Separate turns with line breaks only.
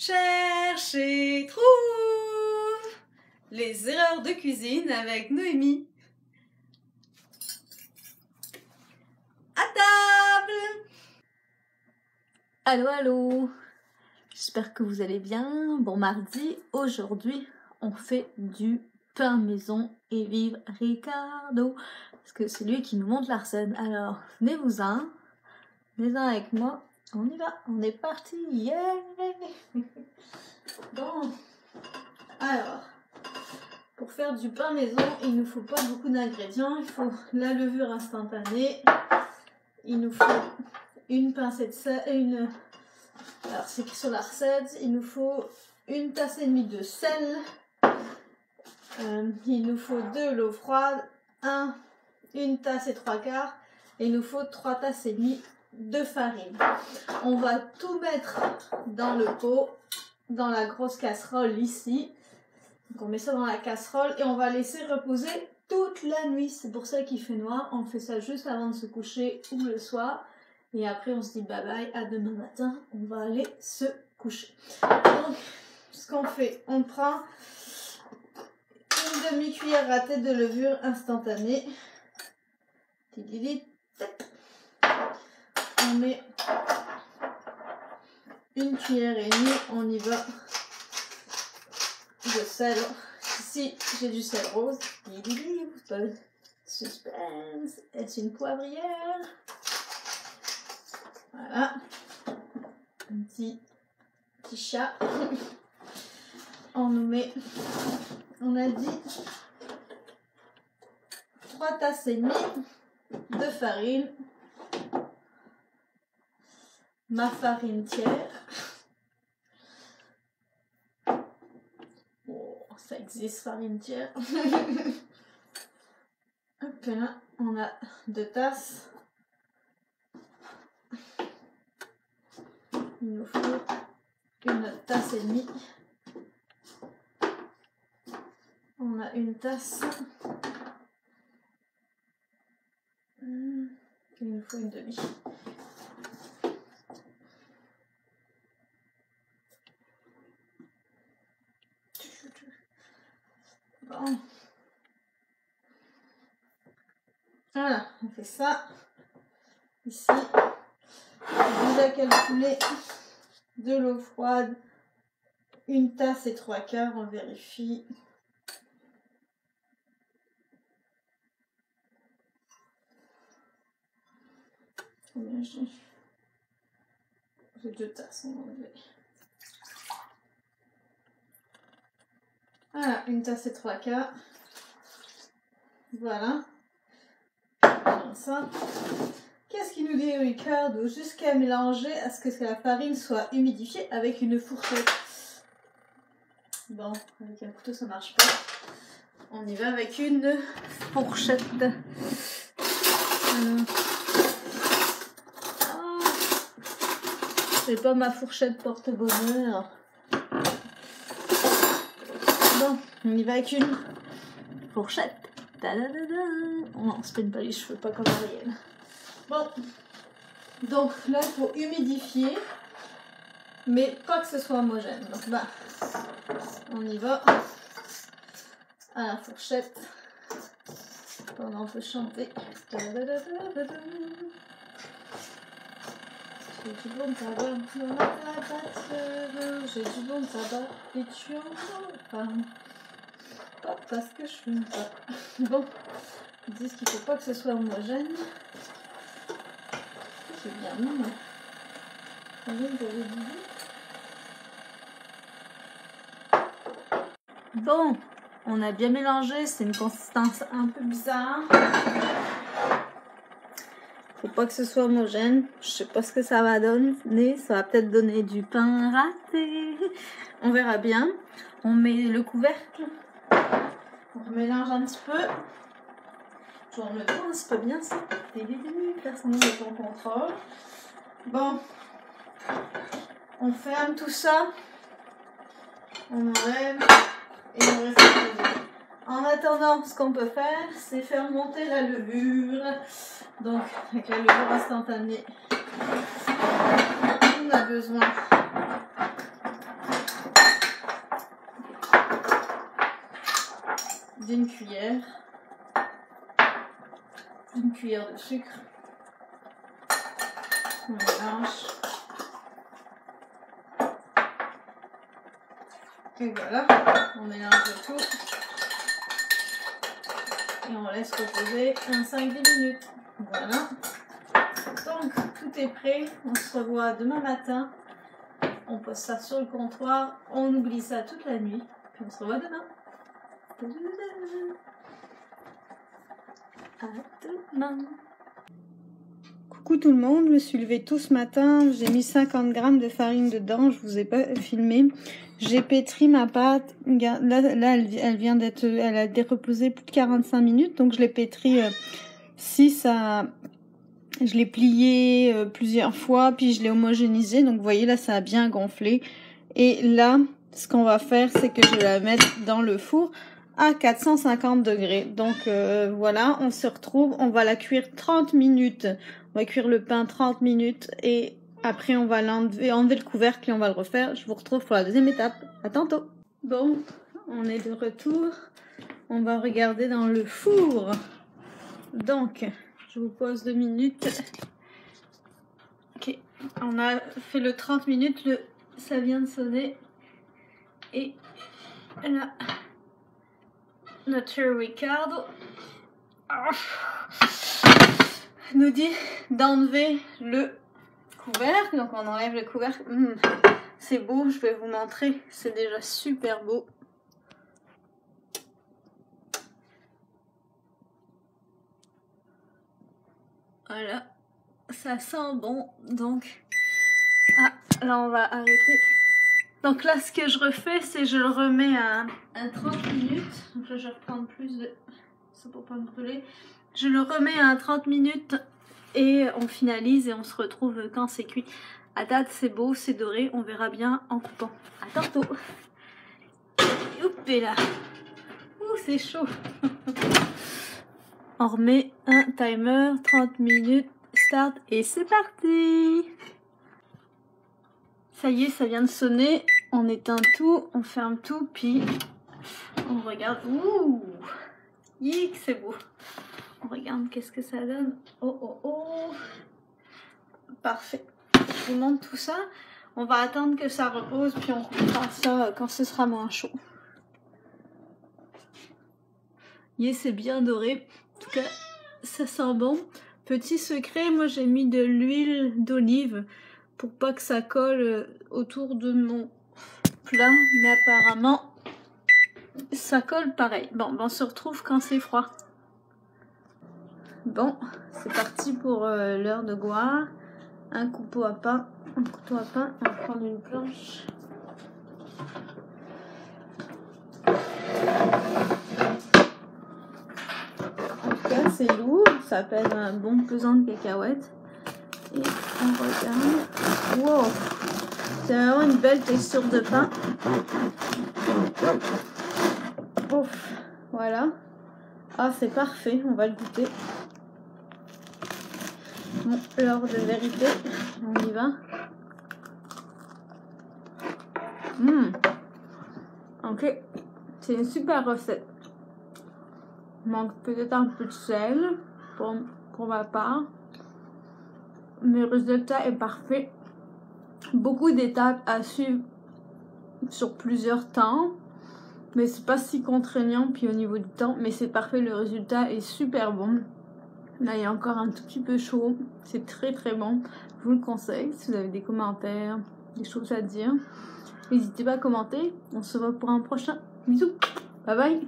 Cherche et trouve les erreurs de cuisine avec Noémie. À table!
Allô, allô! J'espère que vous allez bien. Bon mardi, aujourd'hui on fait du pain maison et vive Ricardo parce que c'est lui qui nous montre la recette. Alors venez-vous-en avec moi, on y va, on est parti, yeah!
Bon, alors, pour faire du pain maison, il ne nous faut pas beaucoup d'ingrédients. Il faut la levure instantanée, il nous faut une pincée de sel, alors c'est écrit sur la recette, il nous faut une tasse et demie de sel, il nous faut de l'eau froide, une tasse et 3/4, et il nous faut 3 tasses et demie de farine. On va tout mettre dans le pot, dans la grosse casserole ici. Donc on met ça dans la casserole et on va laisser reposer toute la nuit. C'est pour ça qu'il fait noir. On fait ça juste avant de se coucher ou le soir. Et après on se dit bye bye, à demain matin, on va aller se coucher. Donc ce qu'on fait, on prend une demi-cuillère à tête de levure instantanée. On met une cuillère et demie, on y va, de sel. Ici j'ai du sel rose. Suspense. Est-ce une poivrière? Voilà. Un petit chat. On nous met, on a dit 3 tasses et demie de farine. Ma farine tiers. Oh, ça existe, farine tiers. Hop là, on a 2 tasses. Il nous faut une tasse et demie. On a une tasse. Il nous faut une demi. Bon. Voilà, on fait ça. Ici, on a calculé de l'eau froide, une tasse et 3/4, on vérifie. Combien j'ai? 2 tasses, on va enlever. Voilà, une tasse et 3/4. Voilà. Comme ça. Qu'est-ce qu'il nous dit Ricardo? Jusqu'à mélanger à ce que la farine soit humidifiée avec une fourchette. Bon, avec un couteau ça marche pas. On y va avec une fourchette. Oh, c'est pas ma fourchette porte-bonheur. Bon, on y va avec une fourchette. Oh non, on se peine pas les cheveux, pas comme Ariel. Bon, donc là il faut humidifier, mais pas que ce soit homogène. Donc bah, on y va à la fourchette. Pendant on peut chanter. J'ai du bon tabac dans la tabatière, j'ai du bon tabac et tu en as pas. Pas parce que je fume pas. Bon, ils disent qu'il faut pas que ce soit homogène. C'est bien mis, mais... Combien vous avez dit?
Bon, on a bien mélangé, c'est une consistance un peu bizarre.
Faut pas que ce soit homogène. Je sais pas ce que ça va donner. Ça va peut-être donner du pain raté. On verra bien. On met le couvercle. On mélange un petit peu. Genre le tourne, c'est pas bien ça. Personne n'est en contrôle. Bon. On ferme tout ça. On enlève. Et on reste reposer. En attendant, ce qu'on peut faire, c'est faire monter la levure. Donc, avec la levure instantanée, on a besoin d'une cuillère. Une cuillère de sucre. On mélange. Et voilà, on mélange le tout. Et on laisse reposer 5-10 minutes. Voilà. Donc, tout est prêt. On se revoit demain matin. On pose ça sur le comptoir. On oublie ça toute la nuit. Puis on se revoit demain. À demain. Coucou tout le monde, je me suis levée tôt ce matin, j'ai mis 50 g de farine dedans, je vous ai pas filmé. J'ai pétri ma pâte, là elle vient d'être, elle a déreposé plus de 45 minutes, donc je l'ai pétri je l'ai plié plusieurs fois, puis je l'ai homogénéisé, donc vous voyez là ça a bien gonflé. Et là, ce qu'on va faire, c'est que je vais la mettre dans le four à 450 degrés. Donc voilà, on se retrouve, on va la cuire 30 minutes. On va cuire le pain 30 minutes et après on va enlever le couvercle et on va le refaire. Je vous retrouve pour la deuxième étape. À tantôt. Bon, on est de retour. On va regarder dans le four. Donc, je vous pose 2 minutes. Ok, on a fait le 30 minutes, ça vient de sonner. Et là, notre Ricardo nous dit d'enlever le couvercle. Donc on enlève le couvercle. C'est beau, je vais vous montrer. C'est déjà super beau. Voilà, ça sent bon. Donc, là on va arrêter. Donc là, ce que je refais, c'est je le remets à 30 minutes. Donc là, je vais reprendre plus de ça pour pas me brûler. Je le remets à 30 minutes et on finalise et on se retrouve quand c'est cuit. À date, c'est beau, c'est doré. On verra bien en coupant. À tantôt. Oups, et là. Ouh, c'est chaud. On remet un timer, 30 minutes, start et c'est parti. Ça y est, ça vient de sonner. On éteint tout, on ferme tout, puis on regarde. Ouh, yik, c'est beau. On regarde qu'est-ce que ça donne. Oh, oh, oh. Parfait. Je vous montre tout ça. On va attendre que ça repose, puis on coupera ça quand ce sera moins chaud. Yeah, c'est bien doré. En tout cas, ça sent bon. Petit secret, moi j'ai mis de l'huile d'olive pour pas que ça colle autour de mon plat. Mais apparemment, ça colle pareil. Bon, on se retrouve quand c'est froid. Bon, c'est parti pour l'heure de gloire. Un couteau à pain. On va prendre une planche. En tout cas, c'est lourd. Ça pèse un bon pesant de cacahuètes. Et on regarde. Wow! C'est vraiment une belle texture de pain. Ouf, voilà. Ah, c'est parfait. On va le goûter. Bon, l'heure de vérité, on y va. Ok, c'est une super recette. Il manque peut-être un peu de sel pour ma part. Mais le résultat est parfait. Beaucoup d'étapes à suivre sur plusieurs temps. Mais c'est pas si contraignant puis au niveau du temps. Mais c'est parfait, le résultat est super bon. Là, il y a encore un tout petit peu chaud. C'est très très bon. Je vous le conseille. Si vous avez des commentaires, des choses à dire, n'hésitez pas à commenter. On se voit pour un prochain. Bisous. Bye bye.